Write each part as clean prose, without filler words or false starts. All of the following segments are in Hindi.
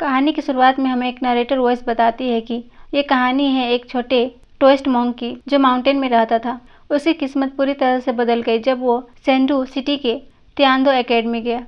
कहानी की शुरुआत में हमें एक नरेटर वॉइस बताती है कि ये कहानी है एक छोटे टोस्ट मॉन्क की जो माउंटेन में रहता था। उसकी किस्मत पूरी तरह से बदल गई जब वो सेंडू सिटी के तियान्दो एकेडमी गया।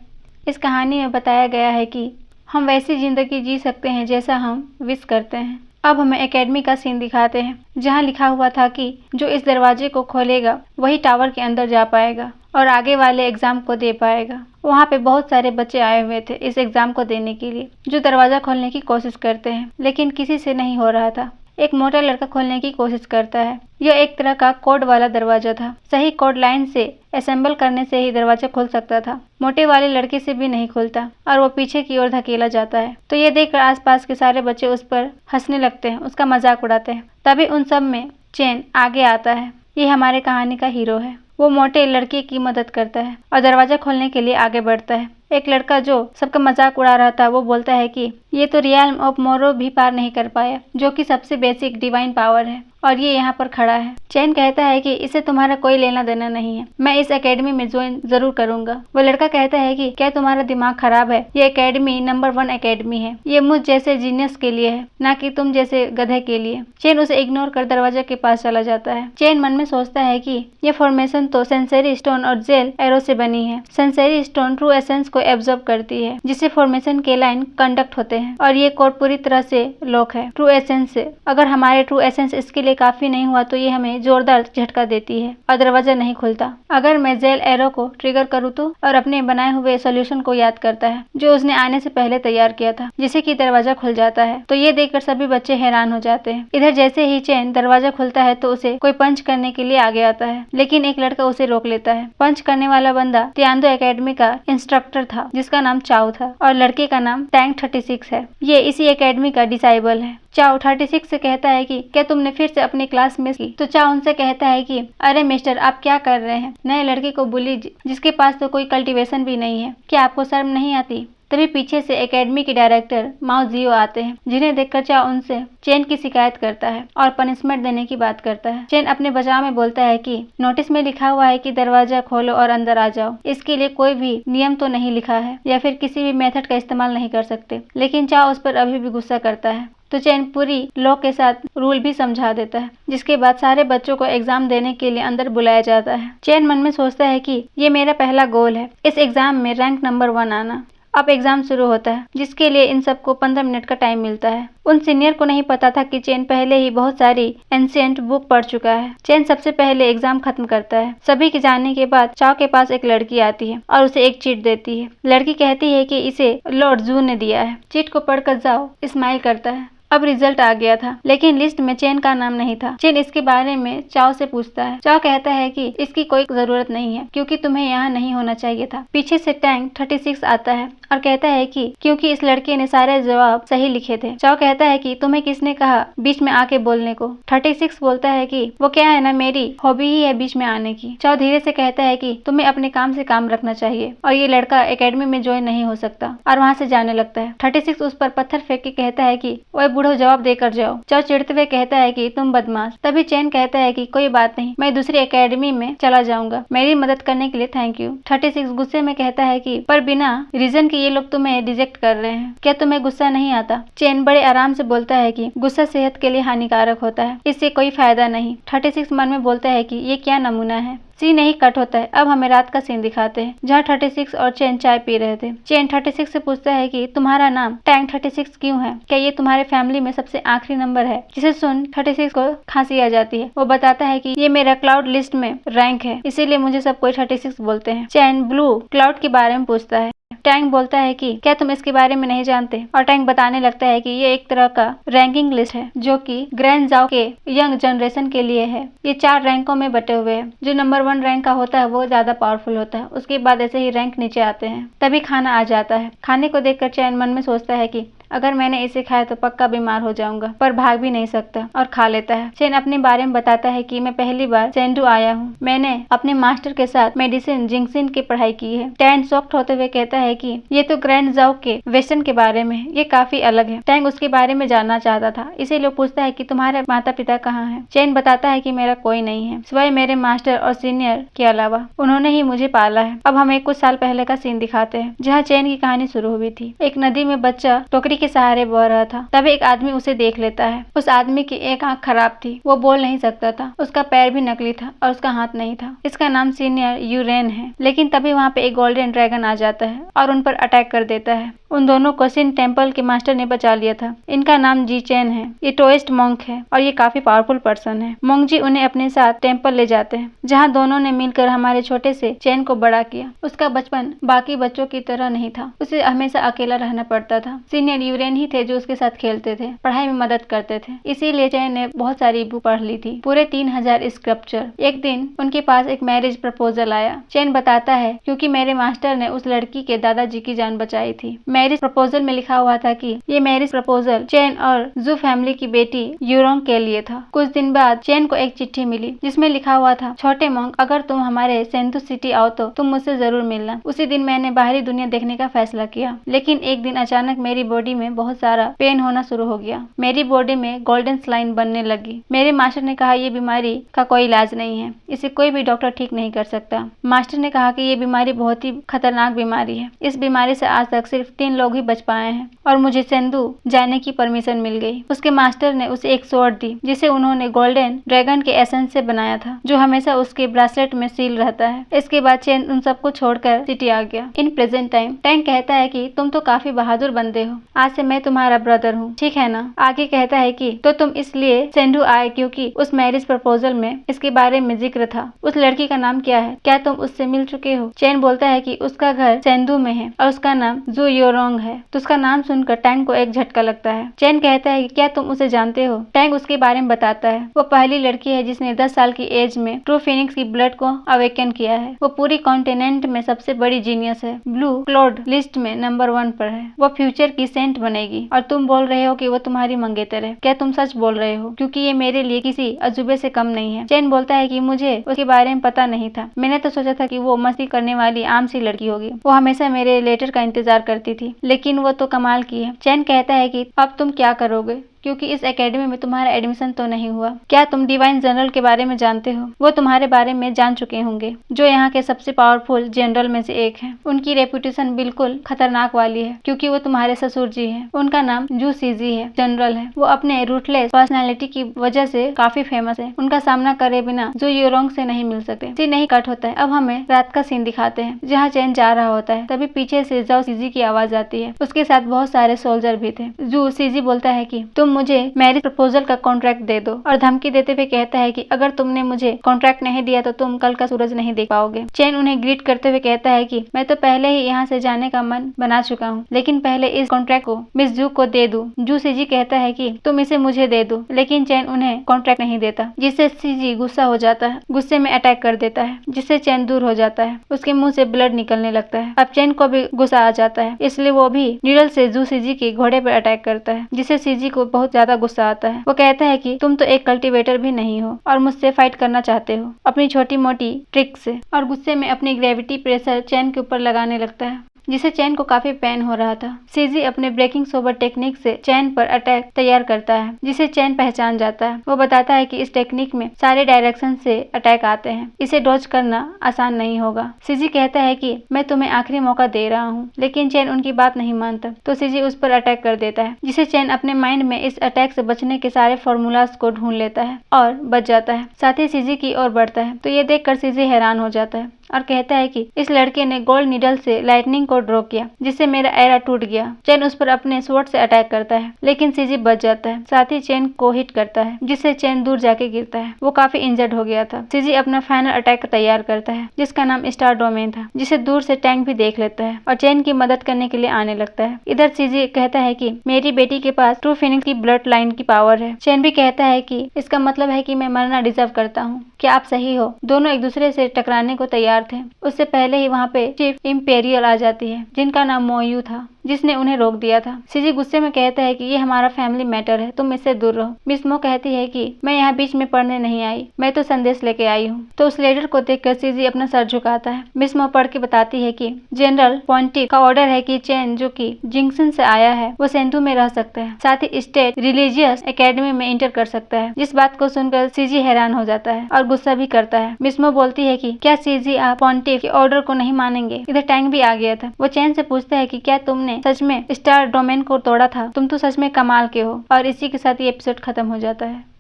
इस कहानी में बताया गया है कि हम वैसी ज़िंदगी जी सकते हैं जैसा हम विश करते हैं। अब हमें एकेडमी का सीन दिखाते हैं जहाँ लिखा हुआ था कि जो इस दरवाजे को खोलेगा वही टावर के अंदर जा पाएगा और आगे वाले एग्ज़ाम को दे पाएगा। वहाँ पे बहुत सारे बच्चे आए हुए थे इस एग्ज़ाम को देने के लिए, जो दरवाज़ा खोलने की कोशिश करते हैं लेकिन किसी से नहीं हो रहा था। एक मोटा लड़का खोलने की कोशिश करता है। यह एक तरह का कोड वाला दरवाजा था। सही कोड लाइन से असेंबल करने से ही दरवाजा खुल सकता था। मोटे वाले लड़के से भी नहीं खुलता और वो पीछे की ओर धकेला जाता है। तो ये देखकर आसपास के सारे बच्चे उस पर हंसने लगते हैं, उसका मजाक उड़ाते हैं। तभी उन सब में चेन आगे आता है। ये हमारे कहानी का हीरो है। वो मोटे लड़के की मदद करता है और दरवाजा खोलने के लिए आगे बढ़ता है। एक लड़का जो सबका मजाक उड़ा रहा था वो बोलता है कि ये तो रियल ऑफ मोरो भी पार नहीं कर पाया, जो कि सबसे बेसिक डिवाइन पावर है, और ये यहाँ पर खड़ा है। चैन कहता है कि इससे तुम्हारा कोई लेना देना नहीं है, मैं इस एकेडमी में ज्वाइन जरूर करूंगा। वो लड़का कहता है कि क्या तुम्हारा दिमाग खराब है? ये एकेडमी नंबर 1 एकेडमी है। ये मुझ जैसे जीनियस के लिए है, ना कि तुम जैसे गधे के लिए। चैन उसे इग्नोर कर दरवाजे के पास चला जाता है। चैन मन में सोचता है कि ये फॉर्मेशन तो सेंसरी स्टोन और जेल एरो से बनी है। सेंसरी स्टोन ट्रू एसेंस को एब्जॉर्ब करती है, जिससे फॉर्मेशन के लाइन कंडक्ट होते हैं, और ये कोड पूरी तरह से लॉक है ट्रू एसेंस से। अगर हमारे ट्रू एसेंस इसके लिए काफी नहीं हुआ तो ये हमें जोरदार झटका देती है और दरवाजा नहीं खुलता। अगर मैं जेल एरो को ट्रिगर करूँ तो, और अपने बनाए हुए सोल्यूशन को याद करता है जो उसने आने से पहले तैयार किया था, जिससे कि दरवाजा खुल जाता है। तो ये देखकर सभी बच्चे हैरान हो जाते हैं। इधर जैसे ही चैन दरवाजा खुलता है तो उसे कोई पंच करने के लिए आगे आता है, लेकिन एक लड़का उसे रोक लेता है। पंच करने वाला बंदा तियान्दो एकेडमी का इंस्ट्रक्टर था, जिसका नाम चाओ था, और लड़के का नाम टैंक 36 है। ये इसी एकेडमी का डिसाइबल है। चाओ 36 से कहता है कि क्या तुमने फिर से अपनी क्लास मिस की? तो चाओ उनसे कहता है कि अरे मिस्टर, आप क्या कर रहे हैं? नए लड़के को बुली जिसके पास तो कोई कल्टीवेशन भी नहीं है, क्या आपको शर्म नहीं आती? तभी पीछे से एकेडमी के डायरेक्टर माओ जियो आते हैं, जिन्हें देखकर चाओ उनसे चेन की शिकायत करता है और पनिशमेंट देने की बात करता है। चेन अपने बचाव में बोलता है कि नोटिस में लिखा हुआ है कि दरवाजा खोलो और अंदर आ जाओ। इसके लिए कोई भी नियम तो नहीं लिखा है या फिर किसी भी मेथड का इस्तेमाल नहीं कर सकते, लेकिन चाओ उस पर अभी भी गुस्सा करता है। तो चैन पूरी लॉ के साथ रूल भी समझा देता है, जिसके बाद सारे बच्चों को एग्जाम देने के लिए अंदर बुलाया जाता है। चैन मन में सोचता है कि ये मेरा पहला गोल है, इस एग्जाम में रैंक नंबर 1 आना। अब एग्जाम शुरू होता है, जिसके लिए इन सबको 15 मिनट का टाइम मिलता है। उन सीनियर को नहीं पता था कि चैन पहले ही बहुत सारी एंशिएंट बुक पढ़ चुका है। चैन सबसे पहले एग्जाम खत्म करता है। सभी के जाने के बाद चाओ के पास एक लड़की आती है और उसे एक चीट देती है। लड़की कहती है कि इसे लॉर्ड जू ने दिया है। चीट को पढ़कर जाओ स्माइल करता है। अब रिजल्ट आ गया था, लेकिन लिस्ट में चैन का नाम नहीं था। चैन इसके बारे में चाओ से पूछता है। चाओ कहता है कि इसकी कोई जरूरत नहीं है, क्योंकि तुम्हें यहाँ नहीं होना चाहिए था। पीछे से टैंक 36 आता है और कहता है कि क्योंकि इस लड़के ने सारे जवाब सही लिखे थे। चाओ कहता है कि तुम्हें किसने कहा बीच में आके बोलने को? 36 बोलता है कि वो क्या है ना, मेरी हॉबी ही है बीच में आने की। चाओ धीरे से कहता है कि तुम्हें अपने काम से काम रखना चाहिए और ये लड़का एकेडमी में ज्वाइन नहीं हो सकता, और वहाँ से जाने लगता है। 36 उस पर पत्थर फेंक के कहता है कि ओए बूढ़ो, जवाब देकर जाओ। चाओ चिढ़ते हुए कहता है कि तुम बदमाश। तभी चैन कहता है कि कोई बात नहीं, मैं दूसरी एकेडमी में चला जाऊंगा। मेरी मदद करने के लिए थैंक यू। 36 गुस्से में कहता है कि पर बिना रीजन के ये लोग तुम्हें रिजेक्ट कर रहे हैं, क्या तुम्हें गुस्सा नहीं आता? चैन बड़े आराम से बोलता है कि गुस्सा सेहत के लिए हानिकारक होता है, इससे कोई फायदा नहीं। 36 मन में बोलता है कि ये क्या नमूना है। सीन नहीं कट होता है। अब हमें रात का सीन दिखाते हैं, जहाँ 36 और चैन चाय पी रहे थे। चैन 36 से पूछता है कि तुम्हारा नाम टैंक 36 क्यों है? क्या ये तुम्हारे फैमिली में सबसे आखिरी नंबर है? जिसे सुन 36 को खांसी आ जाती है। वो बताता है कि ये मेरा क्लाउड लिस्ट में रैंक है, इसीलिए मुझे सब कोई 36 बोलते हैं। चैन ब्लू क्लाउड के बारे में पूछता है। टैंक बोलता है कि क्या तुम इसके बारे में नहीं जानते? और टैंक बताने लगता है कि ये एक तरह का रैंकिंग लिस्ट है, जो कि ग्रैंड जाओ के यंग जनरेशन के लिए है। ये 4 रैंकों में बटे हुए हैं। जो नंबर 1 रैंक का होता है वो ज्यादा पावरफुल होता है, उसके बाद ऐसे ही रैंक नीचे आते हैं। तभी खाना आ जाता है। खाने को देखकर चैन मन में सोचता है कि अगर मैंने इसे खाया तो पक्का बीमार हो जाऊंगा, पर भाग भी नहीं सकता, और खा लेता है। चैन अपने बारे में बताता है कि मैं पहली बार सेंडू आया हूँ। मैंने अपने मास्टर के साथ मेडिसिन जिंगसिन की पढ़ाई की है। टैंक शॉक्ड होते हुए कहता है कि ये तो ग्रैंड जाओ के वेस्टर्न के बारे में, ये काफी अलग है। टैंक उसके बारे में जानना चाहता था, इसीलिए पूछता है कि तुम्हारे माता पिता कहाँ हैं? चैन बताता है कि मेरा कोई नहीं है, सिवाय मेरे मास्टर और सीनियर के अलावा। उन्होंने ही मुझे पाला है। अब हमें कुछ साल पहले का सीन दिखाते हैं, जहाँ चैन की कहानी शुरू हुई थी। एक नदी में बच्चा टोकरी के सहारे बह रहा था। तभी एक आदमी उसे देख लेता है। उस आदमी की एक आंख खराब थी, वो बोल नहीं सकता था, उसका पैर भी नकली था और उसका हाथ नहीं था। इसका नाम सीनियर यूरेन है। लेकिन तभी वहाँ पे एक गोल्डन ड्रैगन आ जाता है और उन पर अटैक कर देता है। उन दोनों को सिन टेम्पल के मास्टर ने बचा लिया था। इनका नाम जी चेन है। ये टोइस्ट मॉन्क है और ये काफी पावरफुल पर्सन है। मॉन्क जी उन्हें अपने साथ टेम्पल ले जाते हैं, जहाँ दोनों ने मिलकर हमारे छोटे से चेन को बड़ा किया। उसका बचपन बाकी बच्चों की तरह नहीं था, उसे हमेशा अकेला रहना पड़ता था। सीनियर यूरेन ही थे जो उसके साथ खेलते थे, पढ़ाई में मदद करते थे। इसीलिए चेन ने बहुत सारी बुक पढ़ ली थी, पूरे 3000 स्क्रिप्चर। एक दिन उनके पास एक मैरिज प्रपोजल आया। चेन बताता है, क्योंकि मेरे मास्टर ने उस लड़की के दादाजी की जान बचाई थी। मैरिज प्रपोजल में लिखा हुआ था कि ये मैरिज प्रपोजल चेन और जू फैमिली की बेटी यूरोंग के लिए था। कुछ दिन बाद चेन को एक चिट्ठी मिली जिसमें लिखा हुआ था, छोटे मॉन्क, अगर तुम हमारे सेंटू सिटी आओ तो तुम मुझसे जरूर मिलना। उसी दिन मैंने बाहरी दुनिया देखने का फैसला किया, लेकिन एक दिन अचानक मेरी बॉडी में बहुत सारा पेन होना शुरू हो गया। मेरी बॉडी में गोल्डन स्लाइन बनने लगी। मेरे मास्टर ने कहा ये बीमारी का कोई इलाज नहीं है, इसे कोई भी डॉक्टर ठीक नहीं कर सकता। मास्टर ने कहा कि ये बीमारी बहुत ही खतरनाक बीमारी है। इस बीमारी से आज तक सिर्फ 3 लोग ही बच पाए हैं और मुझे सेंधु जाने की परमिशन मिल गई। उसके मास्टर ने उसे एक स्वॉर्ड दी जिसे उन्होंने गोल्डन ड्रैगन के एसेंस से बनाया था, जो हमेशा उसके ब्रेसलेट में सील रहता है। इसके बाद चेन उन सबको छोड़कर सिटी आ गया। इन प्रेजेंट टाइम टैंक कहता है कि तुम तो काफी बहादुर बंदे हो, आज से मैं तुम्हारा ब्रदर हूँ, ठीक है ना। आगे कहता है कि तो तुम इसलिए सेंधु आए क्योंकि उस मैरिज प्रपोजल में इसके बारे में जिक्र था। उस लड़की का नाम क्या है, क्या तुम उससे मिल चुके हो। चेन बोलता है कि उसका घर सेंधु में है और उसका नाम जू योरोंग है। तो उसका नाम सुनकर टैंक को एक झटका लगता है। चेन कहता है कि क्या तुम उसे जानते हो। टैंक उसके बारे में बताता है, वो पहली लड़की है जिसने 10 साल की एज में ट्रू फिनिक्स की ब्लड को अवेकन किया है। वो पूरी कॉन्टिनेंट में सबसे बड़ी जीनियस है, ब्लू क्लोड लिस्ट में नंबर 1 पर है। वो फ्यूचर की सेंट बनेगी और तुम बोल रहे हो कि वो तुम्हारी मंगेतर है। क्या तुम सच बोल रहे हो, क्योंकि ये मेरे लिए किसी अजूबे से कम नहीं है। चेन बोलता है कि मुझे उसके बारे में पता नहीं था, मैंने तो सोचा था कि वो मस्ती करने वाली आम सी लड़की होगी। वो हमेशा मेरे लेटर का इंतजार करती थी, लेकिन वो तो कमाल की है। चेन कहता है कि अब तुम क्या करोगे, क्योंकि इस एकेडमी में तुम्हारा एडमिशन तो नहीं हुआ। क्या तुम डिवाइन जनरल के बारे में जानते हो। वो तुम्हारे बारे में जान चुके होंगे, जो यहाँ के सबसे पावरफुल जनरल में से एक है। उनकी रेपुटेशन बिल्कुल खतरनाक वाली है, क्योंकि वो तुम्हारे ससुर जी है। उनका नाम जू सीजी है, जनरल है। वो अपने रूटलेस पर्सनैलिटी की वजह से काफी फेमस है। उनका सामना करे बिना जू योरोंग से नहीं मिल सकते। सीन नहीं कट होता है। अब हमें रात का सीन दिखाते हैं, जहाँ चेन जा रहा होता है। तभी पीछे से जाओ सीजी की आवाज आती है। उसके साथ बहुत सारे सोल्जर भी थे। जू सीजी बोलता है कि तुम मुझे मैरिज प्रपोजल का कॉन्ट्रैक्ट दे दो, और धमकी देते हुए कहता है कि अगर तुमने मुझे कॉन्ट्रैक्ट नहीं दिया तो तुम कल का सूरज नहीं देख पाओगे। चेन उन्हें ग्रीट करते हुए कहता है कि मैं तो पहले ही यहाँ से जाने का मन बना चुका हूँ, लेकिन पहले इस कॉन्ट्रैक्ट को मिस जू को दे दूं। जू सीजी कहता है कि तुम इसे मुझे दे दो, लेकिन चेन उन्हें कॉन्ट्रैक्ट नहीं देता, जिससे सीजी गुस्सा हो जाता है। गुस्से में अटैक कर देता है, जिससे चेन दूर हो जाता है। उसके मुंह से ब्लड निकलने लगता है। अब चेन को भी गुस्सा आ जाता है, इसलिए वो भी नीडल से जू सीजी के घोड़े पर अटैक करता है, जिससे सीजी को बहुत ज्यादा गुस्सा आता है। वो कहता है कि तुम तो एक कल्टीवेटर भी नहीं हो और मुझसे फाइट करना चाहते हो अपनी छोटी मोटी ट्रिक से, और गुस्से में अपनी ग्रेविटी प्रेशर चेन के ऊपर लगाने लगता है, जिसे चेन को काफी पेन हो रहा था। सीजी अपने ब्रेकिंग सोबर टेक्निक से चेन पर अटैक तैयार करता है, जिसे चेन पहचान जाता है। वो बताता है कि इस टेक्निक में सारे डायरेक्शन से अटैक आते हैं, इसे डॉज करना आसान नहीं होगा। सीजी कहता है कि मैं तुम्हें आखिरी मौका दे रहा हूँ, लेकिन चेन उनकी बात नहीं मानता, तो सीजी उस पर अटैक कर देता है, जिसे चेन अपने माइंड में इस अटैक से बचने के सारे फॉर्मूलाज को ढूंढ लेता है और बच जाता है। साथ ही सीजी की ओर बढ़ता है, तो ये देखकर सीजी हैरान हो जाता है और कहता है कि इस लड़के ने गोल्ड नीडल से लाइटनिंग को ड्रॉ किया, जिससे मेरा एरा टूट गया। चेन उस पर अपने स्वॉर्ड से अटैक करता है, लेकिन सीजी बच जाता है। साथ ही चेन को हिट करता है, जिससे चेन दूर जाके गिरता है। वो काफी इंजर्ड हो गया था। सीजी अपना फाइनल अटैक तैयार करता है, जिसका नाम स्टार डोमेन था, जिसे दूर से टैंक भी देख लेता है और चेन की मदद करने के लिए आने लगता है। इधर सीजी कहता है कि मेरी बेटी के पास ट्रू फिनिक्स की ब्लड लाइन की पावर है। चेन भी कहता है कि इसका मतलब है कि मैं मरना डिजर्व करता हूँ। क्या आप सही हो। दोनों एक दूसरे से टकराने को तैयार थे। उससे पहले ही वहाँ पे चीफ इंपेरियल आ जाती है, जिनका नाम मोयू था, जिसने उन्हें रोक दिया था। सीजी गुस्से में कहता है कि ये हमारा फैमिली मैटर है, तुम इससे दूर रहो। मिस मो कहती है कि मैं यहाँ बीच में पढ़ने नहीं आई, मैं तो संदेश लेके आई हूँ। तो उस लेटर को देखकर सीजी अपना सर झुकाता है। मिस मो पढ़ के बताती है कि जनरल पॉइंटिक का ऑर्डर है कि चेन, जो कि जिंक्सन से आया है, वो सेंधु में रह सकता है, साथ ही स्टेट रिलीजियस एकेडमी में इंटर कर सकता है। जिस बात को सुनकर सीजी हैरान हो जाता है और गुस्सा भी करता है। मिस मो बोलती है कि क्या सीजी आप पॉन्टिफ के ऑर्डर को नहीं मानेंगे। इधर टैंग भी आ गया था। वो चैन से पूछता है कि क्या तुमने सच में स्टार डोमेन को तोड़ा था? तुम तो सच में कमाल के हो। और इसी के साथ ये एपिसोड खत्म हो जाता है।